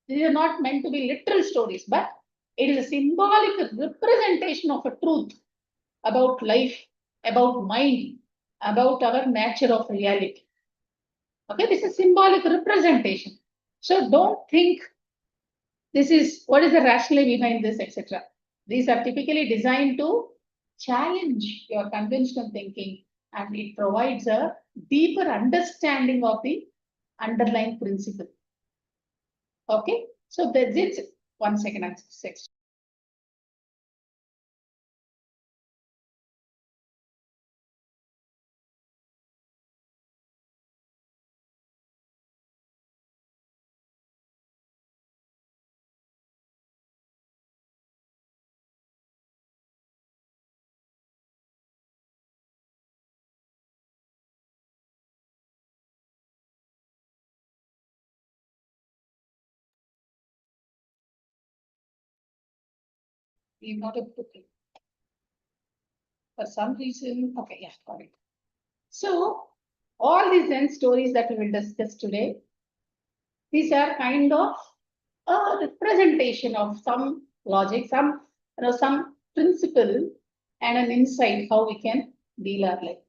These are not meant to be literal stories, but it is a symbolic representation of a truth about life, about mind, about our nature of reality. Okay, this is symbolic representation. So don't think this is what is the rationale behind this, etc. These are typically designed to challenge your conventional thinking, and it provides a deeper understanding of the underlying principle. Okay, so that's it. 1 second, I'm six. We're not able to click. For some reason, okay, yeah, got it. So all these Zen stories that we will discuss today, these are kind of a representation of some logic, some principle and an insight how we can deal our life.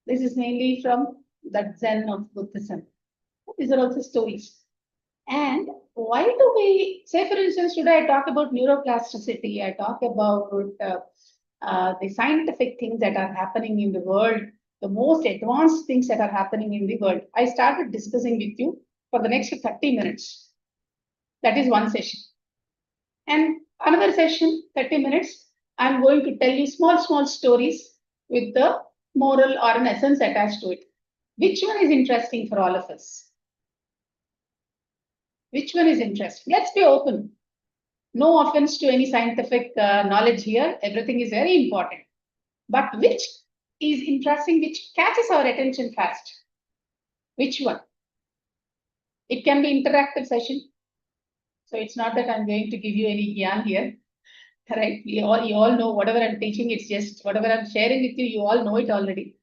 This is mainly from that Zen of Buddhism. These are also stories. And why do we say, for instance, today I talk about neuroplasticity, I talk about the scientific things that are happening in the world, the most advanced things that are happening in the world. I started discussing with you for the next 30 minutes. That is one session. And another session, 30 minutes, I'm going to tell you small stories with the moral or an essence attached to it. Which one is interesting for all of us? Which one is interesting? Let's be open. No offense to any scientific knowledge here. Everything is very important. But which is interesting, which catches our attention fast? Which one? It can be interactive session. So it's not that I'm going to give you any gyan here. Right? You all know whatever I'm teaching, it's just whatever I'm sharing with you, you all know it already.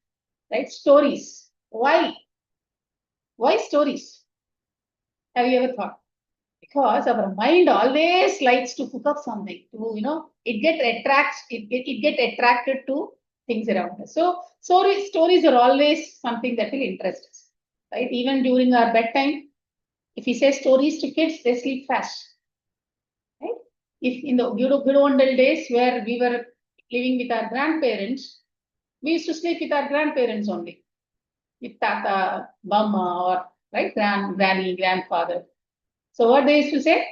Right? Stories. Why? Why stories? Have you ever thought? Because our mind always likes to cook up something. It get attracted to things around us. So stories are always something that will interest us. Right? Even during our bedtime, if we say stories to kids, they sleep fast. Right? If in the good old days where we were living with our grandparents, we used to sleep with our grandparents only, with tata, mama, or right, granny, grandfather. So what they used to say?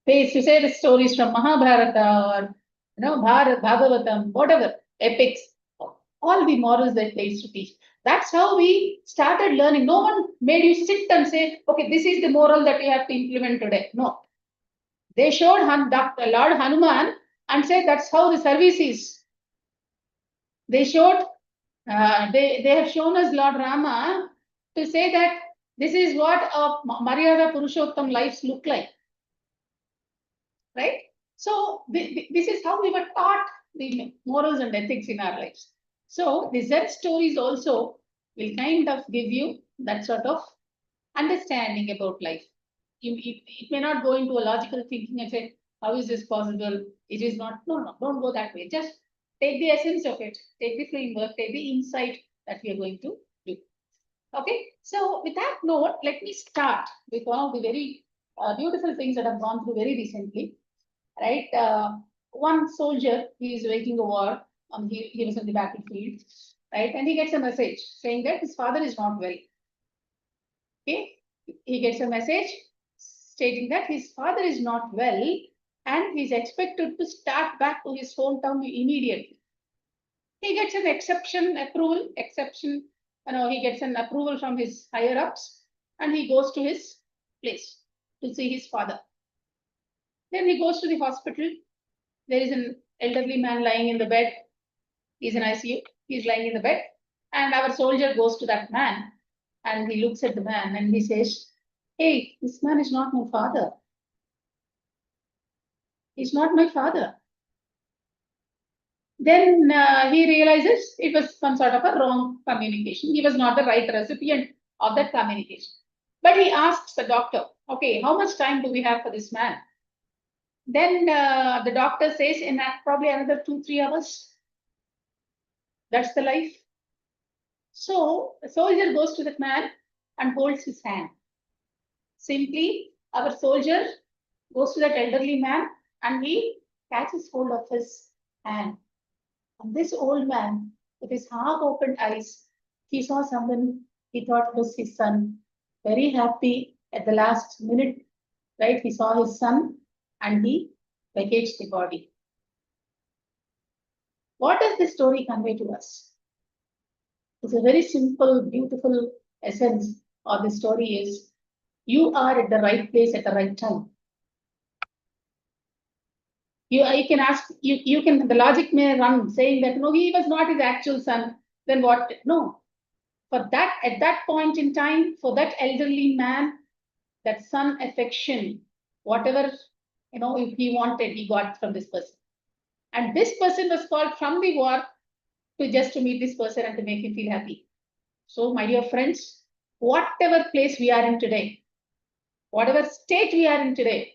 They used to say the stories from Mahabharata or Bharat, Bhagavatam, whatever, epics, all the morals that they used to teach. That's how we started learning. No one made you sit and say, okay, this is the moral that you have to implement today. No. They showed Lord Hanuman and said that's how the service is. They showed, they have shown us Lord Rama to say that this is what a Maryada Purushottam lives look like. Right? So this is how we were taught the morals and ethics in our lives. So the Zen stories also will kind of give you that sort of understanding about life. It may not go into a logical thinking and say, how is this possible? It is not. No, don't go that way. Just take the essence of it, take the framework, take the insight that we are going to do. Okay, so with that note, let me start with one of the very beautiful things that I've gone through very recently. Right, one soldier, he is waging a war. He was in the battlefield, right, and he gets a message saying that his father is not well. Okay, he gets a message stating that his father is not well and he's expected to start back to his hometown immediately. He gets an approval, he gets an approval from his higher ups and he goes to his place to see his father. Then he goes to the hospital. There is an elderly man lying in the bed. He's in ICU. He's lying in the bed. And our soldier goes to that man and he looks at the man and he says, hey, this man is not my father. He's not my father. Then he realizes it was some sort of a wrong communication. He was not the right recipient of that communication. But he asks the doctor, okay, how much time do we have for this man? Then the doctor says in probably another 2-3 hours. That's the life. So the soldier goes to that man and holds his hand. Simply, our soldier goes to that elderly man and he catches hold of his hand. And this old man, with his half opened eyes, he saw someone he thought was his son. Very happy at the last minute, right? He saw his son and he vacates the body. What does this story convey to us? It's a very simple, beautiful essence of the story is you are at the right place at the right time. You can ask, you can, the logic may run saying that no, he was not his actual son. Then what? No. For that, at that point in time, for that elderly man, that son affection, whatever, if he wanted, he got from this person. And this person was called from the war to meet this person and to make him feel happy. So, my dear friends, whatever place we are in today, whatever state we are in today,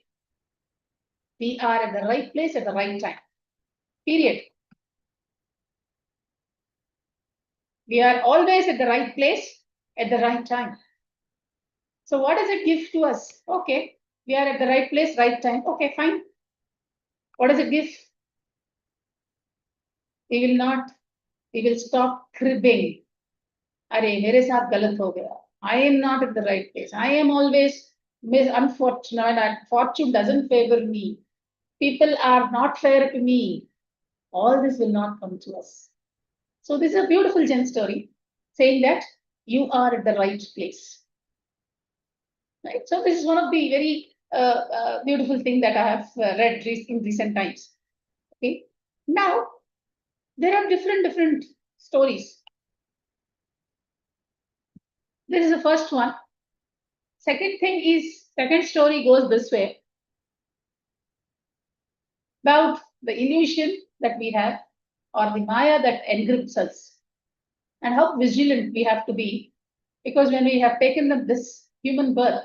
we are at the right place at the right time. Period. We are always at the right place at the right time. So what does it give to us? Okay, we are at the right place, right time. Okay, fine. What does it give? We will stop cribbing. Arey, mere saath galat ho gaya. I am not at the right place. I am always unfortunate and fortune doesn't favor me. People are not fair to me. All this will not come to us. So this is a beautiful Zen story saying that you are at the right place. Right? So this is one of the very beautiful things that I have read in recent times. Okay. Now, there are different stories. This is the first one. Second story goes this way about the illusion that we have or the Maya that engrips us and how vigilant we have to be. Because when we have taken this human birth,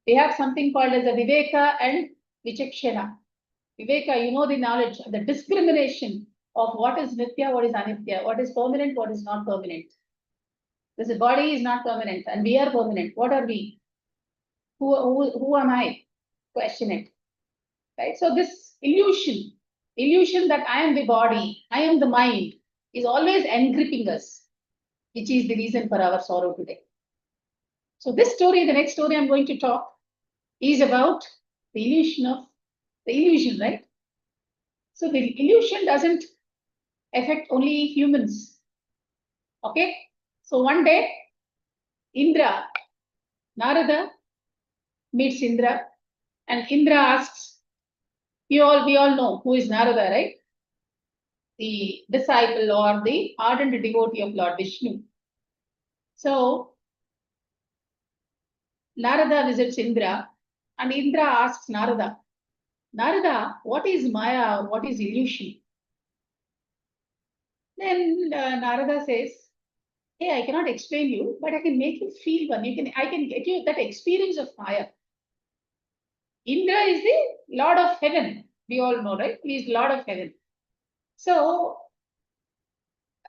we have something called as a Viveka and Vichakshana. Viveka, you know the knowledge, the discrimination of what is Nitya, what is Anitya, what is permanent, what is not permanent. This body is not permanent and we are permanent. What are we? Who am I? Question it. Right? So this illusion that I am the body, I am the mind, is always engripping us, which is the reason for our sorrow today. So this story, the next story I'm going to talk, is about the illusion, right? So the illusion doesn't affect only humans. Okay? So one day, Indra, Narada meets Indra, and Indra asks, we all know who is Narada, right? The disciple or the ardent devotee of Lord Vishnu. So Narada visits Indra, and Indra asks Narada, what is Maya or what is illusion? Then Narada says, hey, I cannot explain you, but I can make you feel one. I can get you that experience of Maya. Indra is the Lord of Heaven. We all know, right? He is Lord of Heaven. So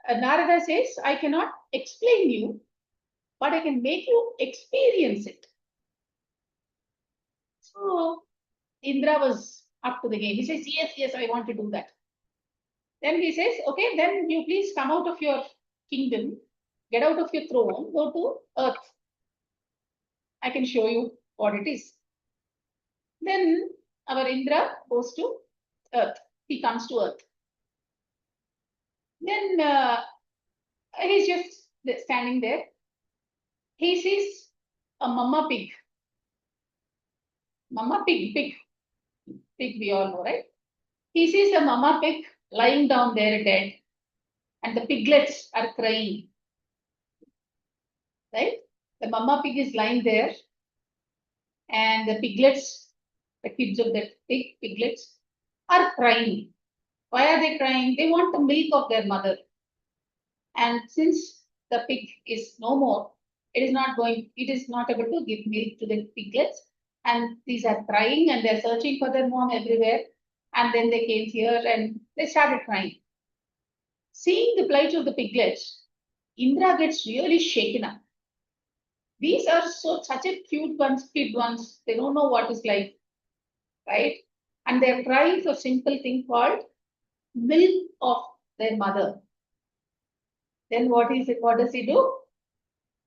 Narada says, I cannot explain you, but I can make you experience it. So Indra was up to the game. He says, yes, I want to do that. Then he says, okay, then you please come out of your kingdom, get out of your throne, go to earth. I can show you what it is. Then our Indra goes to earth. He comes to earth. Then he's just standing there. He sees a mama pig. Mama pig, we all know, right? He sees a mama pig lying down there dead, and the piglets are crying. Right? The mama pig is lying there, and the piglets, the kids of that piglets, are crying. Why are they crying? They want the milk of their mother. And since the pig is no more, It is not able to give milk to the piglets. And these are crying and they're searching for their mom everywhere. And then they came here and they started crying. Seeing the plight of the piglets, Indra gets really shaken up. These are such a cute ones, kid ones. They don't know what is life, right? And they're crying for simple thing called milk of their mother. Then what does he do?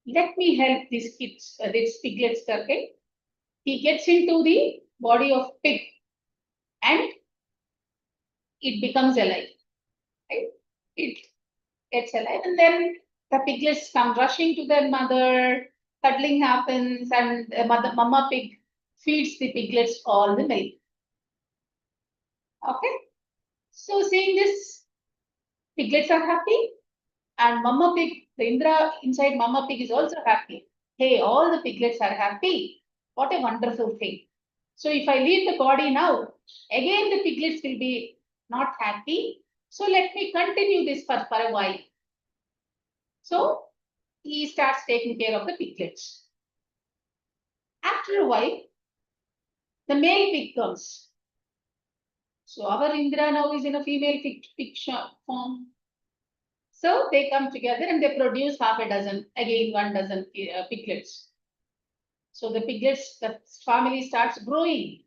Let me help these kids, these piglets, okay? He gets into the body of pig and it becomes alive, right? It gets alive and then the piglets come rushing to their mother, cuddling happens and the mama pig feeds the piglets all the milk. Okay? So seeing this, piglets are happy and mama pig, the Indra inside mama pig is also happy. Hey, all the piglets are happy. What a wonderful thing. So if I leave the body now, again the piglets will be not happy. So let me continue this for a while. So he starts taking care of the piglets. After a while, the male pig comes. So our Indra now is in a female pig form. So they come together and they produce half a dozen, again 1 dozen piglets. So the piglets, the family starts growing.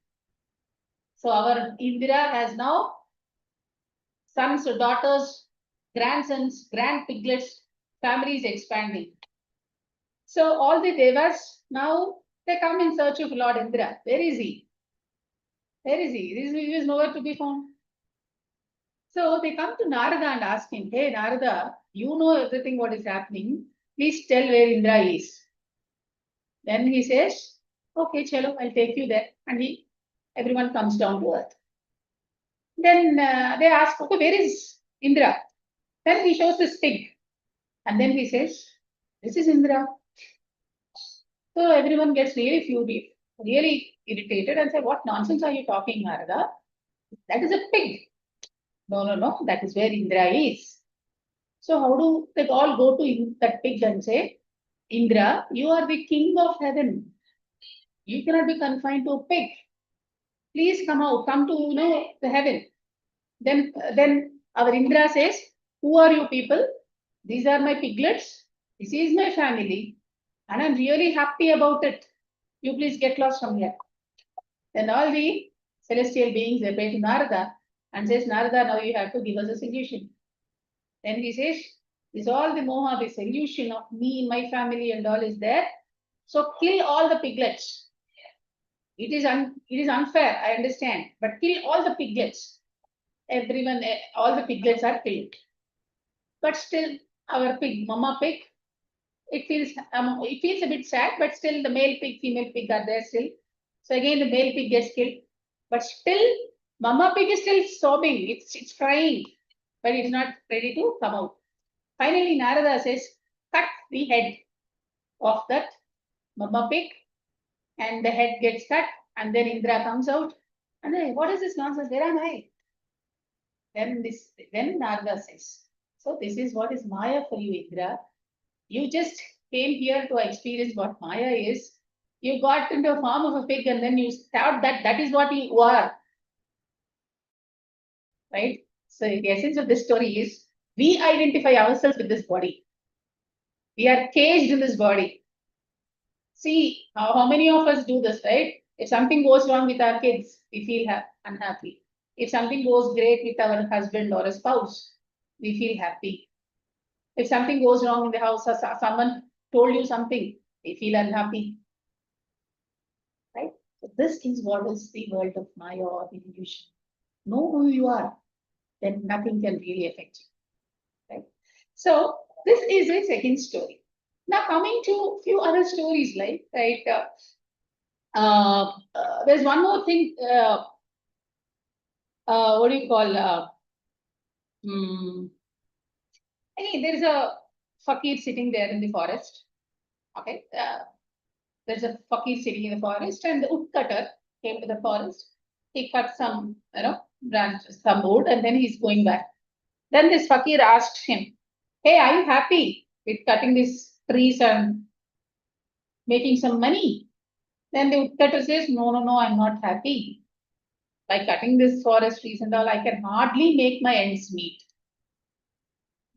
So our Indra has now sons, daughters, grandsons, grand piglets, family is expanding. So all the devas now they come in search of Lord Indra. Where is he? Where is he? He is nowhere to be found. So they come to Narada and ask him, hey Narada, you know everything what is happening. Please tell where Indra is. Then he says, okay, chalo, I'll take you there. And everyone comes down to earth. Then they ask, okay, where is Indra? Then he shows this pig. And then he says, this is Indra. So everyone gets really furious, really irritated and say, what nonsense are you talking, Narada? That is a pig. No, that is where Indra is. So how do they all go to that pig and say, Indra, you are the king of heaven. You cannot be confined to a pig. Please come out, come to the heaven. Then our Indra says, who are you people? These are my piglets. This is my family. And I'm really happy about it. You please get lost from here. Then all the celestial beings they pray to Narada and says, Narada, now you have to give us a solution. Then he says, this all the moha, the solution of me, my family, and all is there. So kill all the piglets. It is unfair, I understand, but kill all the piglets. Everyone, all the piglets are killed. But still, our pig, mama pig, it feels a bit sad, but still the male pig, female pig are there still. So again, the male pig gets killed, but still, mama pig is still sobbing. It's crying, but it's not ready to come out. Finally, Narada says, cut the head of that mama pig, and the head gets cut, and then Indra comes out. And then, what is this nonsense? Where am I? Then Narada says, so this is what is Maya for you, Indra. You just came here to experience what Maya is. You got into a form of a pig and then you thought that is what you are. Right? So the essence of this story is we identify ourselves with this body. We are caged in this body. See, how many of us do this, right? If something goes wrong with our kids, we feel unhappy. If something goes great with our husband or a spouse, we feel happy. If something goes wrong in the house, or someone told you something, we feel unhappy. Right? So this is what is the world of Maya or the illusion. Know who you are, then nothing can really affect you. Right? So this is a second story. Now coming to a few other stories, like right. There's one more thing. What do you call? Hey, there's a fakir sitting there in the forest. Okay. There's a fakir sitting in the forest, and the woodcutter came to the forest. He cut some, branches, some wood, and then he's going back. Then this fakir asked him, "Hey, are you happy with cutting these trees and making some money. Then the woodcutter says, no, I'm not happy. By cutting this forest trees and all, I can hardly make my ends meet.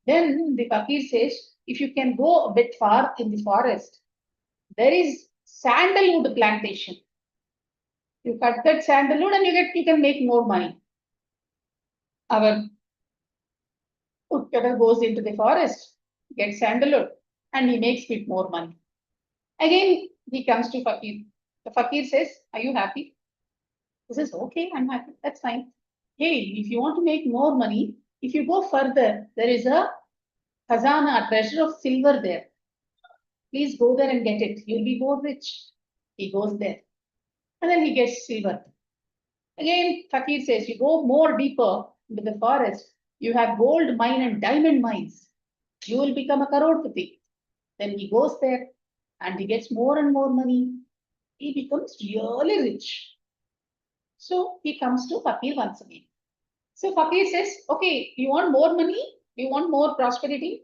Then the fakir says, if you can go a bit far in the forest, there is sandalwood plantation. You cut that sandalwood and you can make more money. Our woodcutter goes into the forest, gets sandalwood, and he makes bit more money. Again, he comes to fakir. The fakir says, are you happy? He says, okay, I'm happy. That's fine. Hey, if you want to make more money, if you go further, there is a khazana, a treasure of silver there. Please go there and get it. You'll be more rich. He goes there. And then he gets silver. Again, fakir says, you go more deeper into the forest, you have gold mine and diamond mines. You will become a crorepati. Then he goes there and he gets more and more money. He becomes really rich. So he comes to fakir once again. So fakir says, okay, you want more money? You want more prosperity?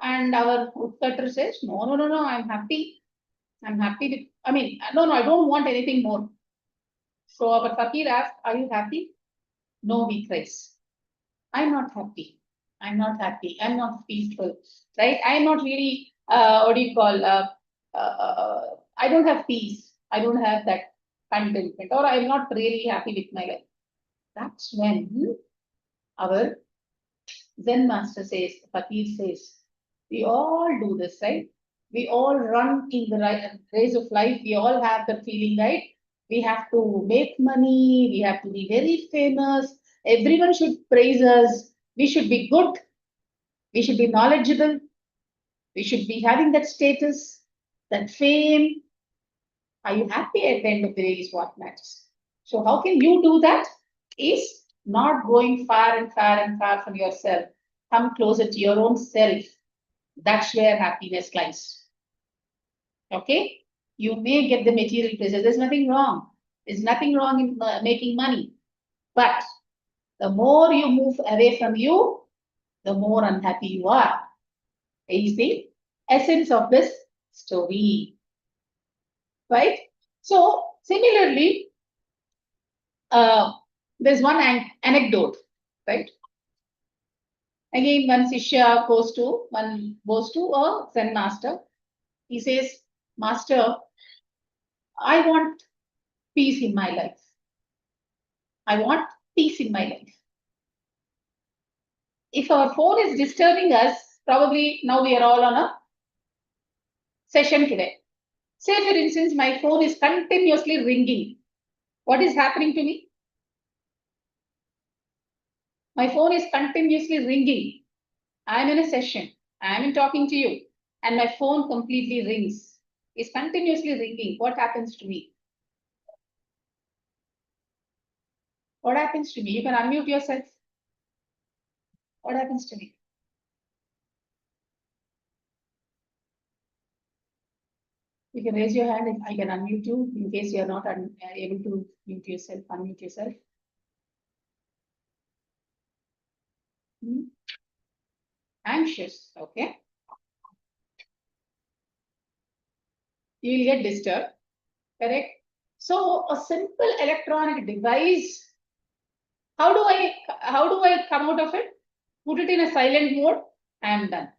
And our woodcutter says, no, I'm happy. I'm happy with, no, I don't want anything more. So our fakir asks, are you happy? No, he cries. I'm not happy. I'm not happy. I'm not peaceful, right? I'm not really, what do you call, I don't have peace. I don't have that contentment, or I'm not really happy with my life. That's when our Zen master says, fakir says, we all do this, right? We all run in the race of life. We all have the feeling, right? We have to make money. We have to be very famous. Everyone should praise us. We should be good. We should be knowledgeable. We should be having that status, that fame. Are you happy at the end of the day is what matters. So how can you do that? Is not going far and far and far from yourself. Come closer to your own self. That's where happiness lies. Okay? You may get the material pleasure. There's nothing wrong. There's nothing wrong in making money. But the more you move away from you, the more unhappy you are. Is the essence of this story. Right? So, similarly, there's one anecdote, right? Again, one Sishya goes to a Zen master. He says, Master, I want peace in my life. I want peace in my life. If our phone is disturbing us, probably now we are all on a session today. Say, for instance, my phone is continuously ringing. What is happening to me? My phone is continuously ringing. I'm in a session. I'm talking to you. And my phone completely rings. It's continuously ringing. What happens to me? What happens to me? You can unmute yourself. What happens to me? You can raise your hand if I can unmute you in case you are not able to mute yourself, unmute yourself. Anxious, okay. You will get disturbed, correct? So a simple electronic device, how do I come out of it? Put it in a silent mode, I am done.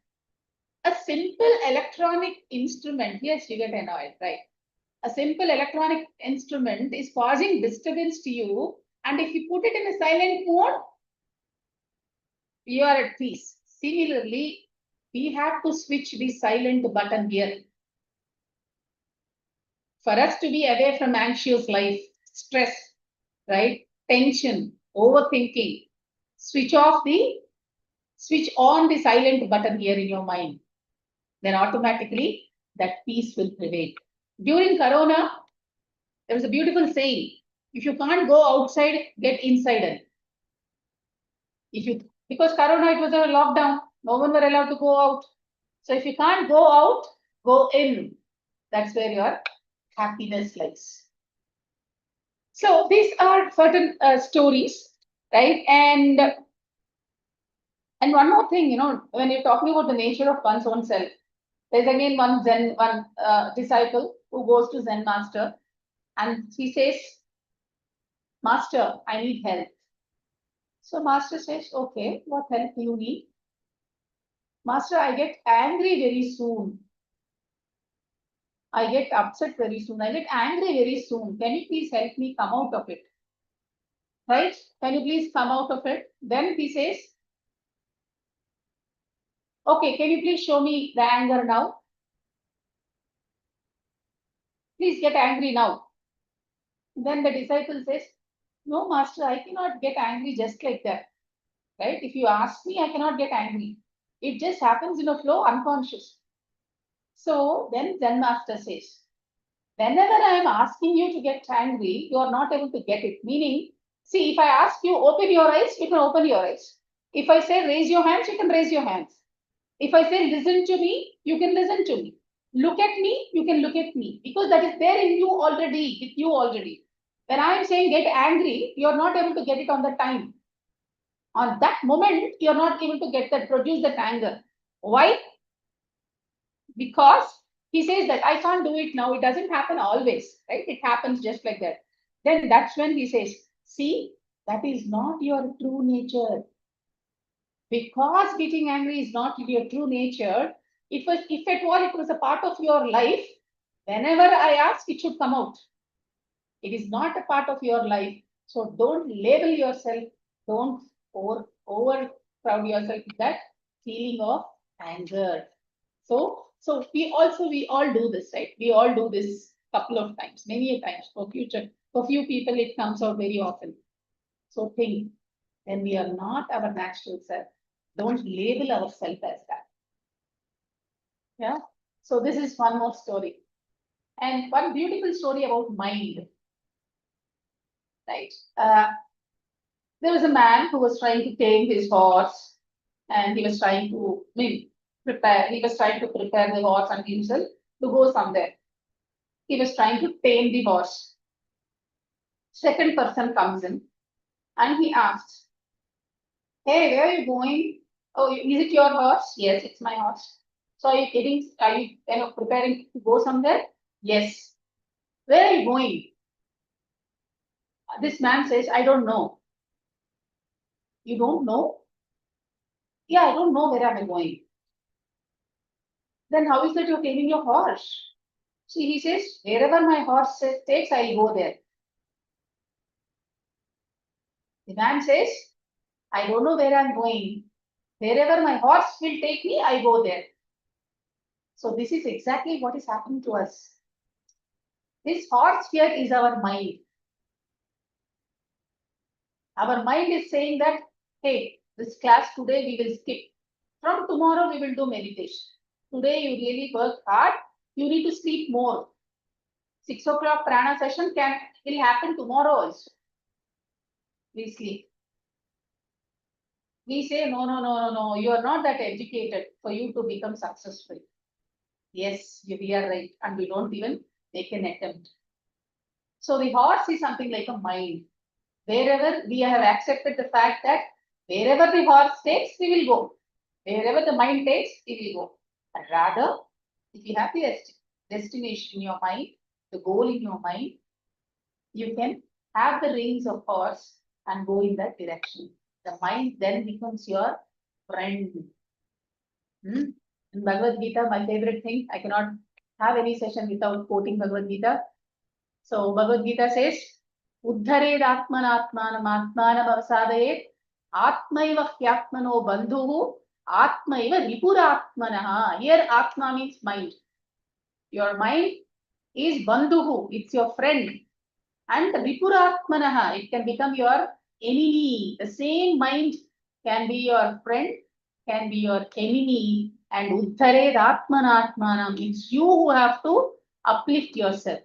A simple electronic instrument, yes, you get annoyed, right? A simple electronic instrument is causing disturbance to you, and if you put it in a silent mode, you are at peace. Similarly, we have to switch the silent button here. For us to be away from anxious life, stress, right? Tension, overthinking, switch on the silent button here in your mind. Then automatically that peace will prevail. During Corona, there was a beautiful saying, if you can't go outside, get inside. Because Corona, it was a lockdown, no one were allowed to go out. So if you can't go out, go in. That's where your happiness lies. So these are certain stories, right? And one more thing, when you're talking about the nature of one's own self, There's again one disciple who goes to Zen master and he says, Master, I need help. So master says, okay, what help do you need? Master, I get angry very soon. I get upset very soon. I get angry very soon. Can you please help me come out of it? Right? Can you please come out of it? Then he says, okay, can you please show me the anger now? Please get angry now. Then the disciple says, no, master, I cannot get angry just like that. Right? If you ask me, I cannot get angry. It just happens in a flow, unconscious. So then Zen master says, whenever I am asking you to get angry, you are not able to get it. Meaning, see, if I ask you, open your eyes, you can open your eyes. If I say, raise your hands, you can raise your hands. If I say, listen to me, you can listen to me. Look at me, you can look at me. Because that is there in you already, with you already. When I am saying get angry, you are not able to get it on the time. On that moment, you are not able to get that, produce that anger. Why? Because he says that I can't do it now. It doesn't happen always, right? It happens just like that. Then that's when he says, see, that is not your true nature. Because getting angry is not your true nature, if at all it was a part of your life, whenever I ask, it should come out. It is not a part of your life. So don't label yourself, don't over proud yourself with that feeling of anger. So we all do this, right? We all do this couple of times, many a times. For few people, it comes out very often. So think, when we are not our natural self, don't label ourselves as that. Yeah. So this is one more story. And one beautiful story about mind. Right. There was a man who was trying to tame his horse, and he was trying to prepare. He was trying to prepare the horse and himself to go somewhere. He was trying to tame the horse. Second person comes in and he asks, hey, where are you going? Oh, is it your horse? Yes, it's my horse. So are you preparing to go somewhere? Yes. Where are you going? This man says, I don't know. You don't know? Yeah, I don't know where am I going. Then how is that you're taming your horse? See, he says, wherever my horse takes, I'll go there. The man says, I don't know where I'm going. Wherever my horse will take me, I go there. So this is exactly what is happening to us. This horse here is our mind. Our mind is saying that, hey, this class today we will skip. From tomorrow we will do meditation. Today you really work hard. You need to sleep more. 6 o'clock prana session will happen tomorrow also. We sleep. We say, no, you are not that educated for you to become successful. Yes, we are right. And we don't even make an attempt. So the horse is something like a mind. Wherever we have accepted the fact that wherever the horse takes, we will go. Wherever the mind takes, we will go. And rather, if you have the destination in your mind, the goal in your mind, you can have the reins of horse and go in that direction. The mind then becomes your friend. In Bhagavad Gita, my favorite thing, I cannot have any session without quoting Bhagavad Gita. So Bhagavad Gita says, Uddhared atmanatmanam atmanam avsadayet atmaiva hyatmano bandhuhu atmaiva ripuratmanaha. Here atma means mind. Your mind is bandhuhu, it's your friend. And ripuratmanaha, it can become your enemy. The same mind can be your friend, can be your enemy. And uddhared atmanatmanam means you who have to uplift yourself.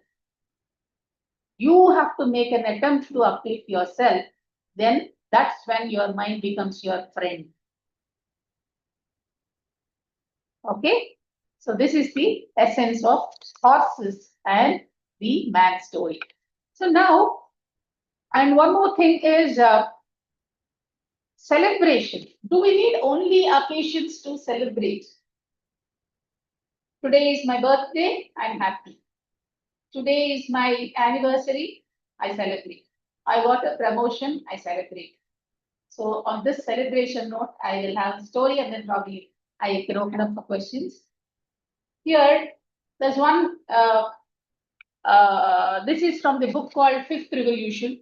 You have to make an attempt to uplift yourself. Then that's when your mind becomes your friend. Okay. So this is the essence of horses and the man story. So now, and one more thing is celebration. Do we need only occasions to celebrate? Today is my birthday, I'm happy. Today is my anniversary, I celebrate. I got a promotion, I celebrate. So on this celebration note, I will have a story and then probably I can open up for questions. Here, there's one, this is from the book called Fifth Revolution,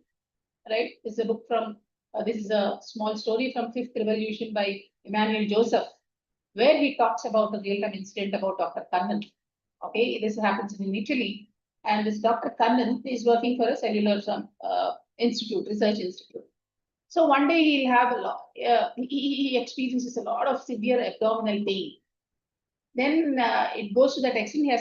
right? This is a book from, this is a small story from Fifth Revolution by Emmanuel Joseph, where he talks about a real-time incident about Dr. Kannan. Okay, this happens in Italy. And this Dr. Kannan is working for a cellular institute, research institute. So one day he'll have a lot, he experiences a lot of severe abdominal pain. Then it goes to that extent he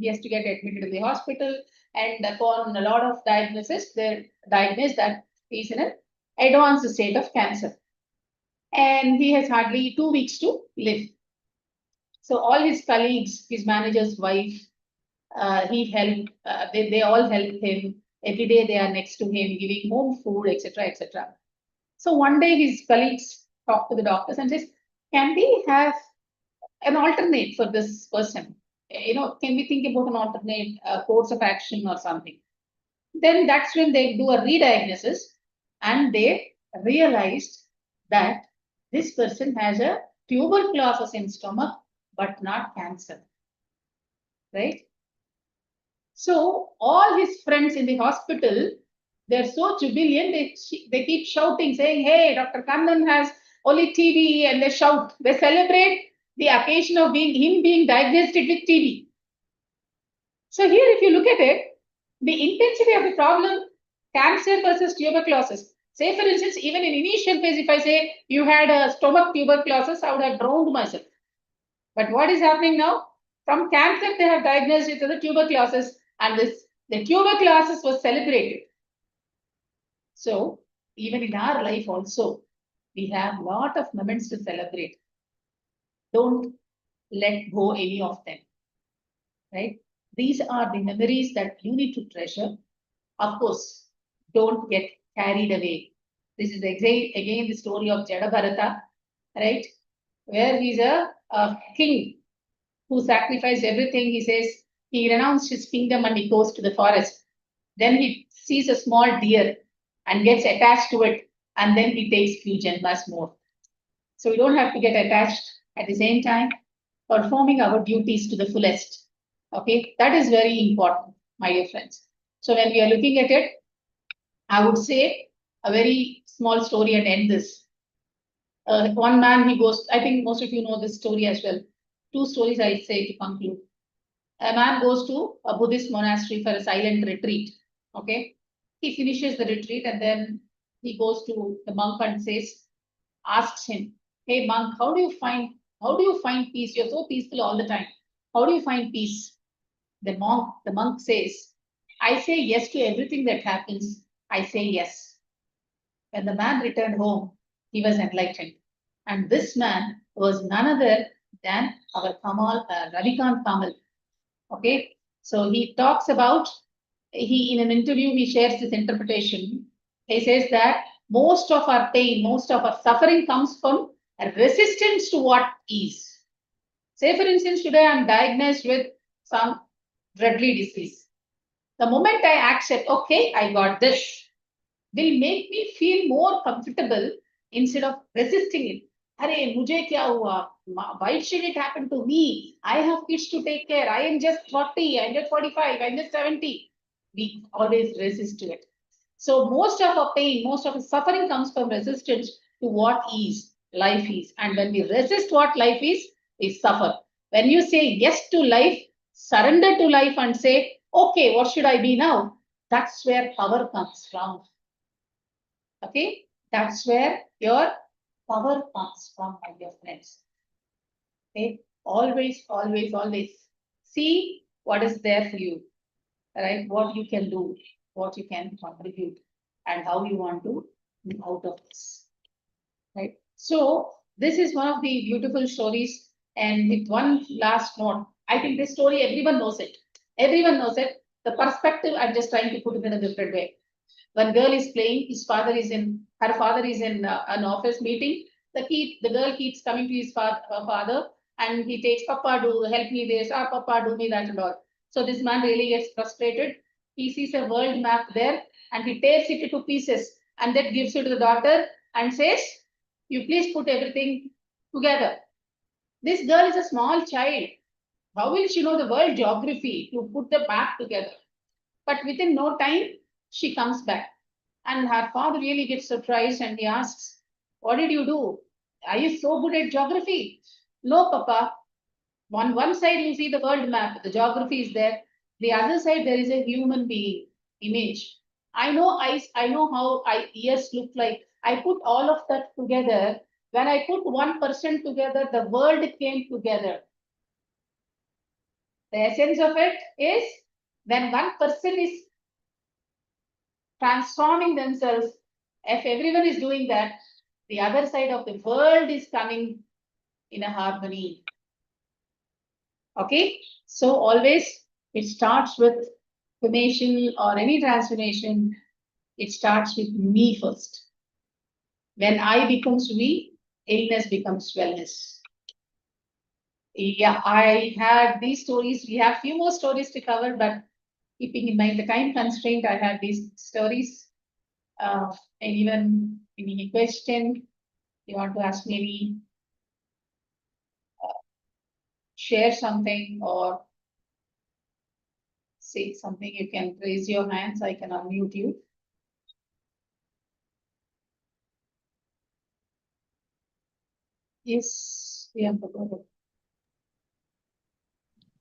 has to get admitted in the hospital, and upon a lot of diagnosis, they're diagnosed that he's in an advanced state of cancer, and he has hardly 2 weeks to live. So all his colleagues, his manager's wife, he helped. They all helped him. Every day they are next to him, giving home food, etc., etc. So one day his colleagues talk to the doctors and says, "Can we have an alternate for this person? Can we think about an alternate course of action or something?" Then that's when they do a re-diagnosis, and they realized that this person has a tuberculosis in stomach, but not cancer, right? So all his friends in the hospital, they're so jubilant, they keep shouting, saying, "Hey, Dr. Kannan has only TB," and they shout, they celebrate the occasion of him being diagnosed with TB. So here, if you look at it, the intensity of the problem, cancer versus tuberculosis. Say, for instance, even in initial phase, if I say you had a stomach tuberculosis, I would have drowned myself. But what is happening now? From cancer, they have diagnosed it as a tuberculosis, and the tuberculosis was celebrated. So even in our life also, we have a lot of moments to celebrate. Don't let go any of them, right? These are the memories that you need to treasure. Of course, don't get carried away. This is again the story of Jadabharata, right? Where he's a king who sacrificed everything. He says he renounced his kingdom and he goes to the forest. Then he sees a small deer and gets attached to it, and then he takes few janmas more. So we don't have to get attached at the same time, performing our duties to the fullest. Okay, that is very important, my dear friends. So when we are looking at it, I would say a very small story and end this. One man, he goes, I think most of you know this story as well. Two stories I'll say to conclude. A man goes to a Buddhist monastery for a silent retreat. Okay. He finishes the retreat and then he goes to the monk and asks him, "Hey monk, how do you find peace? You're so peaceful all the time. How do you find peace?" The monk says, "I say yes to everything that happens. I say yes." When the man returned home, he was enlightened. And this man was none other than our Ravikant Kamal. Okay, so he talks about, in an interview, he shares this interpretation. He says that most of our pain, most of our suffering comes from a resistance to what is. Say, for instance, today I'm diagnosed with some deadly disease. The moment I accept, okay, I got this, will make me feel more comfortable instead of resisting it. Arey, mujhe kya hua? Why should it happen to me? I have kids to take care. I am just 40, I'm just 45, I'm just 70. We always resist to it. So most of our pain, most of our suffering comes from resistance to what is, life is. And when we resist what life is, we suffer. When you say yes to life, surrender to life and say, okay, what should I be now? That's where power comes from. Okay, that's where your power comes from, my dear friends. Okay, always, always, always see what is there for you, right? What you can do, what you can contribute, and how you want to move out of this, right? So this is one of the beautiful stories. And with one last note, I think this story, everyone knows it. Everyone knows it. The perspective, I'm just trying to put it in a different way. One girl is playing, her father is in an office meeting. The girl keeps coming to her father and he takes, Papa, do help me this, or Papa, do me that and all. So this man really gets frustrated. He sees a world map there and he tears it into pieces and then gives it to the daughter and says, you please put everything together. This girl is a small child. How will she know the world geography to put the map together? But within no time, she comes back. And her father really gets surprised and he asks, what did you do? Are you so good at geography? No, Papa. On one side, you see the world map, the geography is there. The other side, there is a human being image. I know eyes, I know how ears look like. I put all of that together. When I put one person together, the world came together. The essence of it is when one person is transforming themselves, if everyone is doing that, the other side of the world is coming in a harmony. Okay, so always it starts with formation or any transformation, it starts with me first. When I becomes we, illness becomes wellness. Yeah, I had these stories. We have few more stories to cover, but keeping in mind the time constraint, I had these stories. And even any question you want to ask me, any share something or say something, you can raise your hands. I can unmute you. Yes, yeah.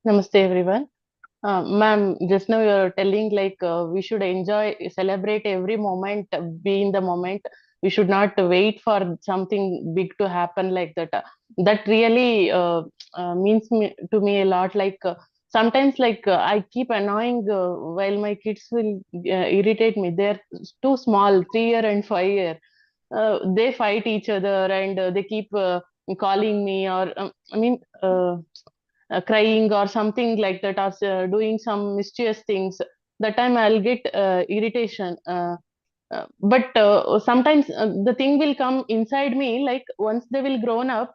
Namaste, everyone. Ma'am, just now you are telling like we should enjoy, celebrate every moment, be in the moment. We should not wait for something big to happen like that. That really to me a lot. Like sometimes, like I keep annoying while my kids will irritate me. They're too small, 3 year and 5 year. They fight each other and they keep calling me or I mean. Crying or something like that or doing some mischievous things, that time I'll get irritation, but sometimes the thing will come inside me, like once they will grown up,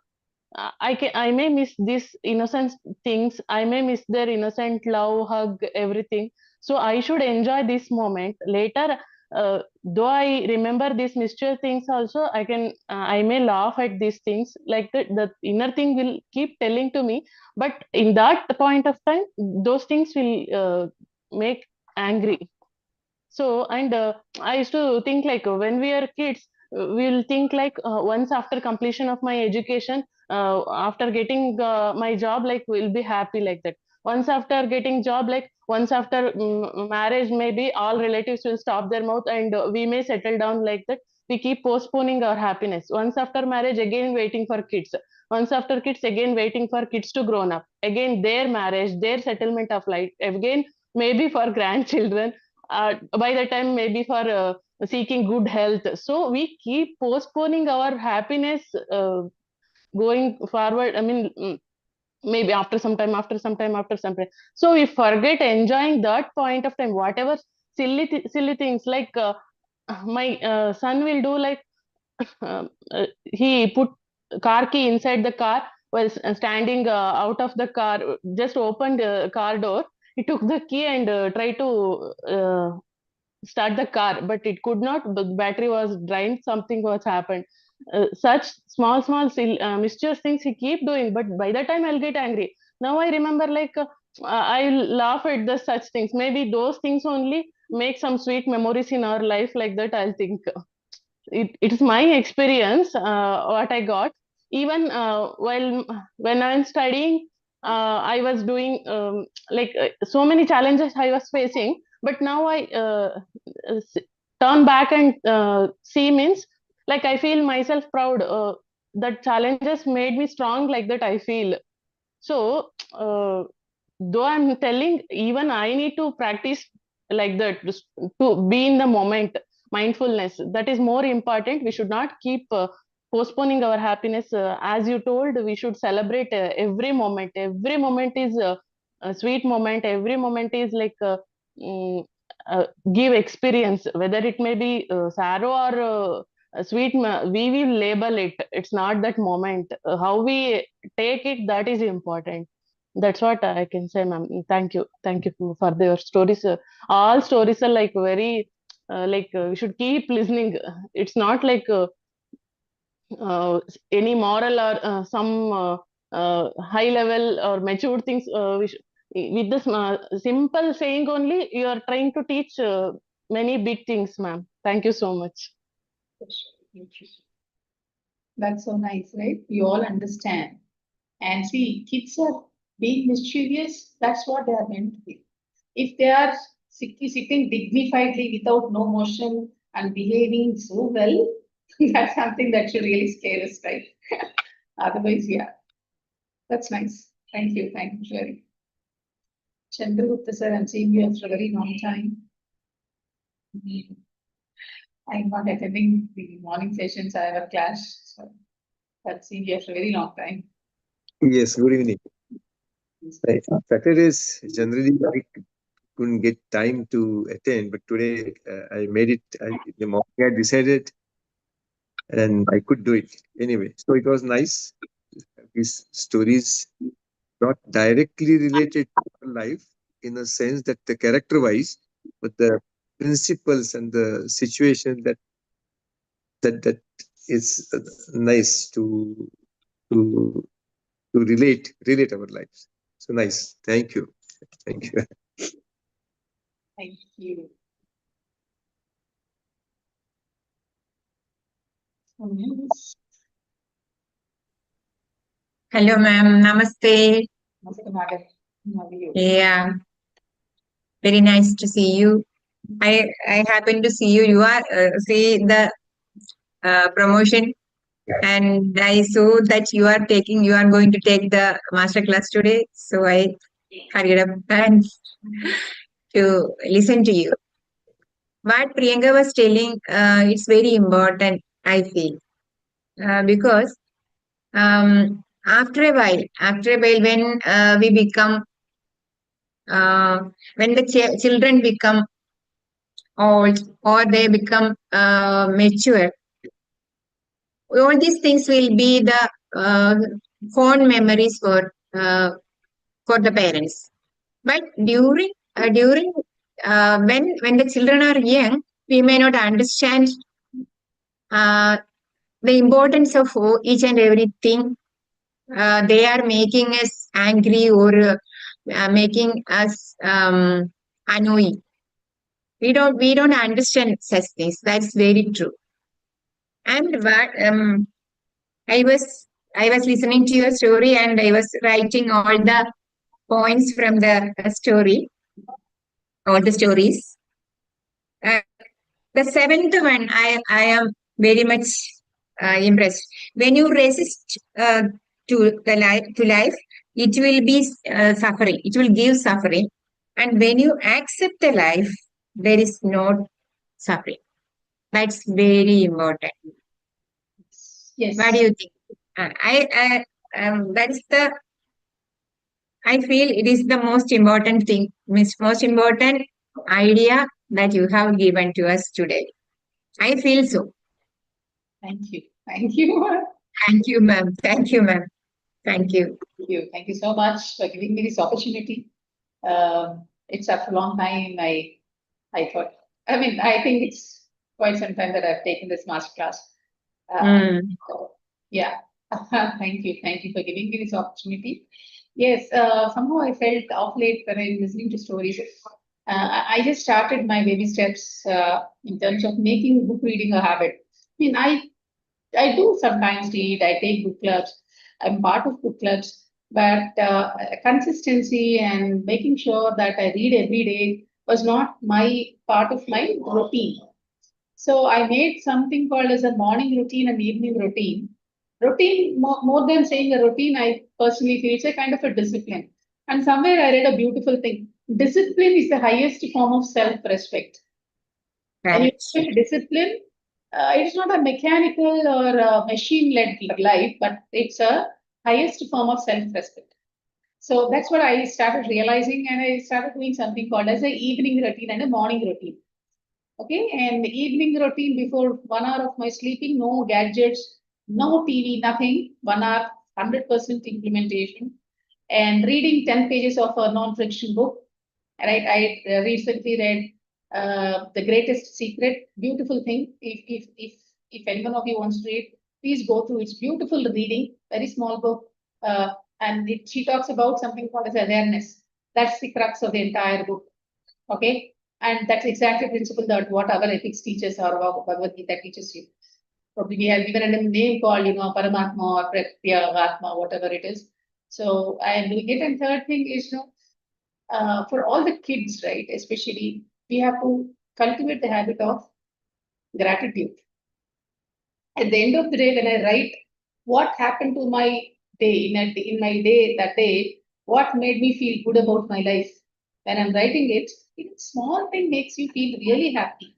I may miss these innocent things. I may miss their innocent love, hug, everything. So I should enjoy this moment. Later, though I remember these mischievous things, also I may laugh at these things. Like the inner thing will keep telling to me, but in that point of time, those things will make angry. So, and I used to think like when we are kids, we'll think like once after completion of my education, after getting my job, like we'll be happy like that. Once after getting job, like once after marriage, maybe all relatives will stop their mouth and we may settle down like that. We keep postponing our happiness. Once after marriage, again waiting for kids. Once after kids, again waiting for kids to grown up. Again their marriage, their settlement of life. Again maybe for grandchildren, by the time maybe for seeking good health. So we keep postponing our happiness going forward. I mean, maybe after some time, after some time, after some time. So we forget enjoying that point of time, whatever silly things like my son will do like he put car key inside the car while standing out of the car, just opened the car door. He took the key and tried to start the car, but it could not. The battery was drained. Something was happened. Such mischievous things he keep doing, but by the time I'll get angry. Now I remember like I'll laugh at the such things. Maybe those things only make some sweet memories in our life like that. I'll think it's my experience what I got. Even while when I'm studying, I was doing like so many challenges I was facing, but now I s- turn back and see means like I feel myself proud that challenges made me strong like that I feel. So though I'm telling, even I need to practice like that, just to be in the moment. Mindfulness, that is more important. We should not keep postponing our happiness. As you told, we should celebrate every moment. Every moment is a sweet moment. Every moment is like mm, give experience, whether it may be sorrow or we will label it. It's not that moment. How we take it, that is important. That's what I can say, ma'am. Thank you for your stories. All stories are like very we should keep listening. It's not like any moral or some high level or mature things. With this simple saying only, you are trying to teach many big things, ma'am. Thank you so much. That's so nice, right? You all understand. And see, kids are being mischievous, that's what they are meant to be. If they are sitting dignifiedly without no motion and behaving so well, that's something that should really scare us, right? Otherwise, yeah, that's nice. Thank you. Thank you for sharing. Chandragupta sir, I'm seeing you after a very long time. I'm not attending the morning sessions. I have a class. So I've seen you after a very long time. Yes, good evening. Saturdays generally I couldn't get time to attend, but today I made it. In the morning I decided, and I could do it anyway. So it was nice. These stories not directly related to our life in a sense that the character-wise, but the principles and the situation that is nice to to relate our lives. So nice. Thank you. Thank you. Thank you. Hello, ma'am. Namaste. Namaste, madam. How are you? Yeah, very nice to see you. I happen to see you. You are see the promotion, and I saw that you are going to take the master class today. So I hurried up and to listen to you. What Priyanka was telling, it's very important. I feel because after a while, we become when the children become old or they become mature, all these things will be the fond memories for the parents. But during when the children are young, we may not understand uh, the importance of each and everything. They are making us angry or making us annoying. We don't understand such things. That's very true. And what I was listening to your story and I was writing all the points from the story, all the stories. The seventh one, I am very much impressed. When you resist to life, it will be suffering. It will give suffering. And when you accept the life, there is no suffering. That's very important. Yes. What do you think? That's the. I feel it is the most important thing, most important idea that you have given to us today. I feel so. Thank you. Thank you. Thank you, ma'am. Thank you, ma'am. Thank you. Thank you. Thank you so much for giving me this opportunity. It's after a long time. I thought. I mean, I think it's quite some time that I've taken this master class. So, yeah. Thank you. Thank you for giving me this opportunity. Yes. Somehow I felt off late when I'm listening to stories. I just started my baby steps in terms of making book reading a habit. I mean, I do sometimes read. I take book clubs. I'm part of book clubs, but consistency and making sure that I read every day was not my part of my routine. So I made something called as a morning routine and evening routine. Routine, more than saying a routine, I personally feel it's a kind of a discipline. And somewhere I read a beautiful thing. Discipline is the highest form of self-respect. When you Right. look at discipline, it's not a mechanical or a machine-led life, but it's a highest form of self-respect. So that's what I started realizing, and I started doing something called as a evening routine and a morning routine. Okay, and evening routine before 1 hour of my sleeping, no gadgets, no TV, nothing. 1 hour, 100% implementation. And reading 10 pages of a non-fiction book. Right, I recently read The Greatest Secret. Beautiful thing. If anyone of you wants to read, please go through. It's beautiful reading. Very small book, and she talks about something called as awareness. That's the crux of the entire book. Okay, and that's exactly the principle that what our ethics teaches or Bhagavad Gita teaches you. Probably we have given a name called, Paramatma or Pratya, Atma, whatever it is. So I am doing it. And third thing is, for all the kids, right, especially, we have to cultivate the habit of gratitude. At the end of the day, when I write what happened to my day, in my day that day, what made me feel good about my life, when I'm writing it, even small thing makes you feel really happy.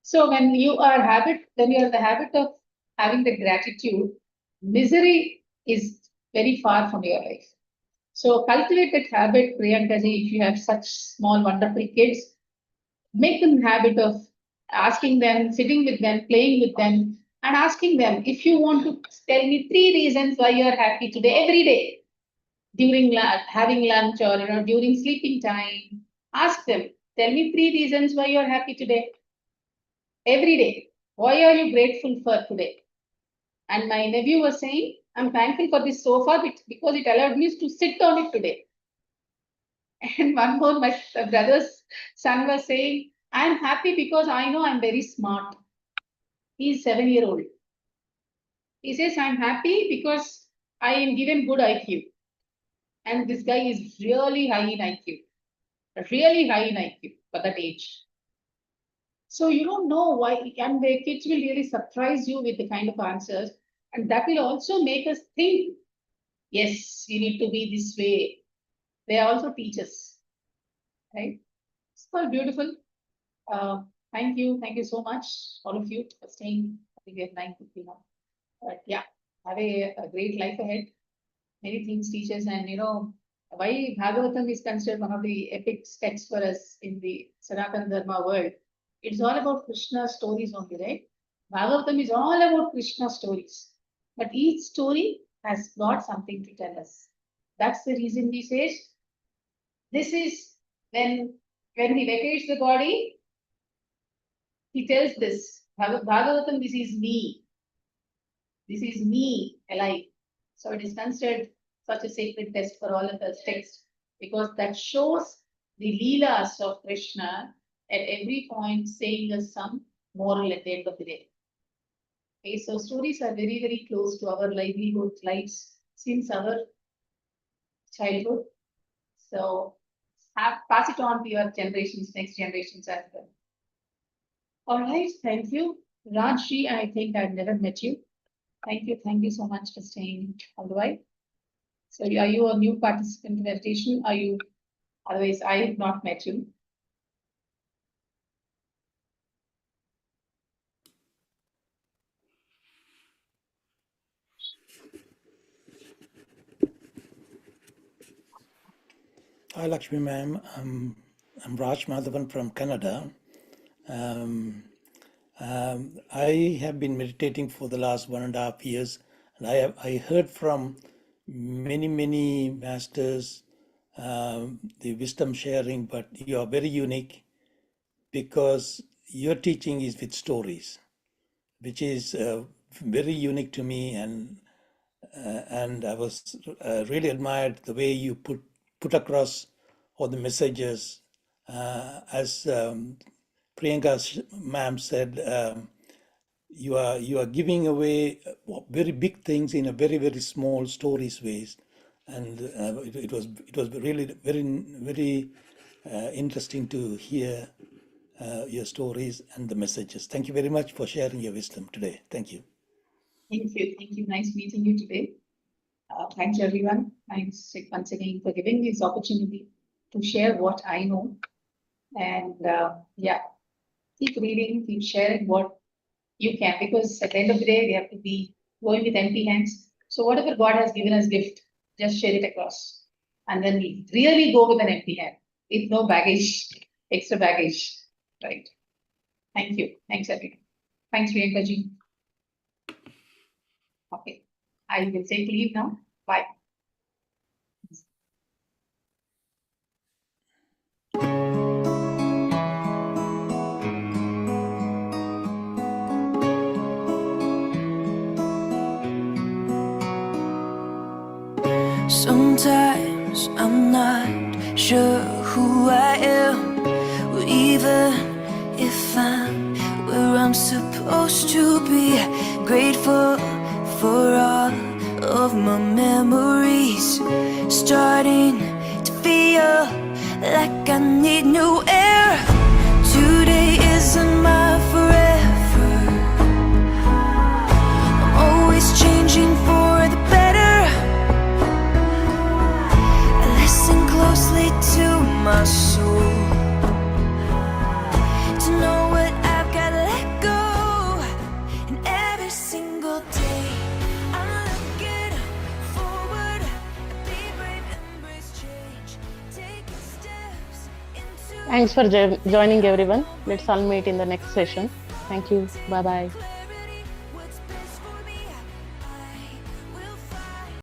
So when you are the habit of having the gratitude, misery is very far from your life. So cultivate that habit, Priyankaji, if you have such small, wonderful kids, make them habit of asking them, sitting with them, playing with them, and asking them, if you want to tell me 3 reasons why you are happy today, every day, during having lunch or during sleeping time, ask them, tell me 3 reasons why you are happy today, every day. Why are you grateful for today? And my nephew was saying, I'm thankful for this sofa because it allowed me to sit on it today. And one more, my brother's son was saying, I'm happy because I know I'm very smart. He's 7-year-old. He says, I'm happy because I am given good IQ. And this guy is really high in IQ. Really high in IQ for that age. So you don't know why, and the kids will really surprise you with the kind of answers. And that will also make us think, yes, you need to be this way. They also teach us, right? It's so beautiful. Thank you. Thank you so much, all of you, for staying. I think we have 9:50 now. But yeah, have a great life ahead. Many things teach us, and why Bhagavatam is considered one of the epic texts for us in the Sanatana Dharma world. It's all about Krishna stories only, right? Bhagavatam is all about Krishna stories. But each story has got something to tell us. That's the reason we say this is when he vacates the body, he tells this, Bhagavatam, this is me. This is me alive. So it is considered such a sacred text for all of us texts because that shows the leelas of Krishna at every point, saying us some moral at the end of the day. Okay, so stories are very, very close to our livelihood lives since our childhood. So pass it on to your generations, next generations as well. All right, thank you. Rajji, I think I've never met you. Thank you so much for staying all the way. So are you a new participant in meditation? Are you, otherwise I have not met you. Hi, Lakshmi ma'am. I'm Raj Madhavan from Canada. I have been meditating for the last 1.5 years, and I heard from many masters the wisdom sharing, but you are very unique because your teaching is with stories, which is very unique to me, and I was really admired the way you put across all the messages. As Priyanka ma'am said, you are giving away very big things in a very small stories ways, and it was really very interesting to hear your stories and the messages. Thank you very much for sharing your wisdom today. Thank you. Thank you. Nice meeting you today. Thanks everyone. Thanks once again for giving me this opportunity to share what I know. And yeah, keep reading, keep sharing what you can, because at the end of the day, we have to be going with empty hands. So whatever God has given us gift, just share it across. And then we really go with an empty hand, with no baggage, extra baggage, right? Thank you. Thanks, everyone. Thanks, Priyanka ji. Okay. I will take leave now. Bye. Sometimes I'm not sure who I am, or even if I'm where I'm supposed to be. Grateful for all of my memories, starting to feel like I need new air. Today isn't my forever. I'm always changing for the better. I listen closely to my soul to know what I've got to let go. And every single day I'm looking forward. Be brave, embrace change, taking steps into Thanks for joining everyone. Let's all meet in the next session. Thank you. Bye bye.